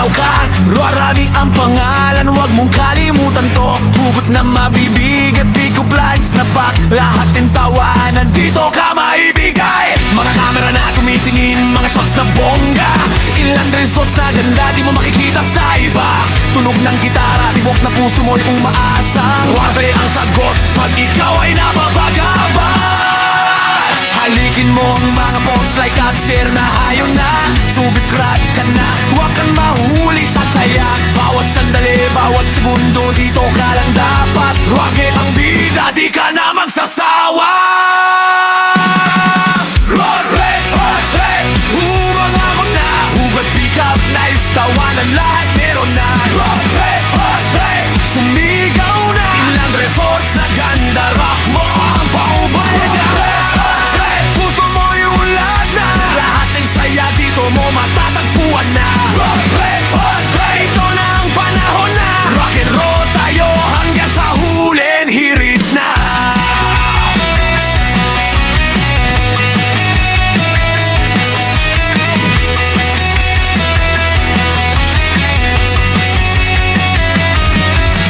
bitaw ka. Rarami ang pangalan, huwag mong kalimutan to. Hugot na mabibigat, pick-up lines na pack. Lahat ng tawanan dito ka maibigay. Mga camera na tumitingin, mga shots na bongga. Ilan results na ganda, di mo makikita sa iba. Tunog ng gitara, tibok na puso mo'y umaasang warfare ang sagot pag ikaw ay napapagabay. Halikin mo ang mga posts, like at share na hayo na. Subscribe ka na, huwag kang mahuli sa saya. Bawat sandali, bawat segundo, dito ka lang dapat. Rocket ang bida, di ka na magsasawa. Humanga ko na, hugot pick up knives, tawanan lahat meron na. Sumigaw na, ilang resorts na ganda. Rock mo ang paubaya na. Puso mo yung lahat na, lahat ng saya dito mo matatagpuan na. Ito na ang panahon na, rock and roll tayo hanggang sa hulin hirit na.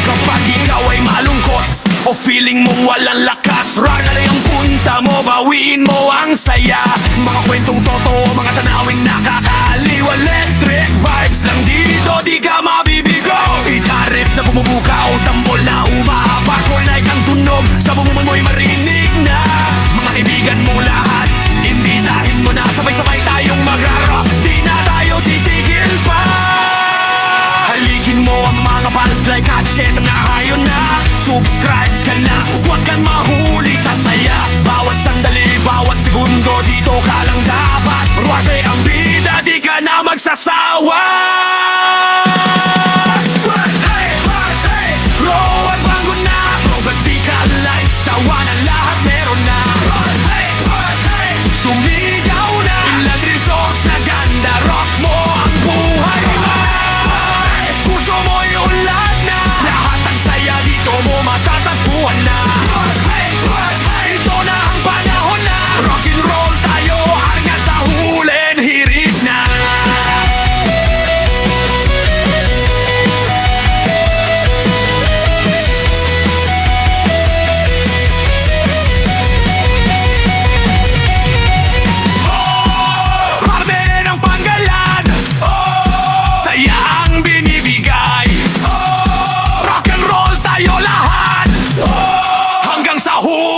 Kapag ikaw ay malungkot o feeling mong walang lakas, rock na lang ang punta mo, bawiin mo ang saya. Mga kwentong totoo, mga tanawing nakakaaliw. Electric vibes lang dito, di ka mabibigo. Guitar-riffs na bumubukaw, tambol na umahaba. Cornike ang tunog, sa bumuman mo'y marinig na. Mga kaibigan mo lahat, imbitahin mo na. Sabay-sabay tayong magra-rock, di na tayo titigil pa. Halikin mo ang mga fans, like at share na hayo na. Subscribe ka na, huwag kang mahuli sa saya. Bawat sandali, bawat segundo, dito ka lang dapat. Ruwate ang bida, di ka na magsasawa. Row at bango na, rogat pika lights, tawanan lahat meron na. Sumigaw na, ilang results na ganda. Rock mo ang buhay mo. Puso mo yung lahat na, lahat ang saya dito mo matatagpuan na. Ito na ang panahon na, rock and roll tayo hanggang sa hulin hirit na. Marami ng panggalan, saya ang binibigay. Rock and roll tayo lahat hanggang sa hulin.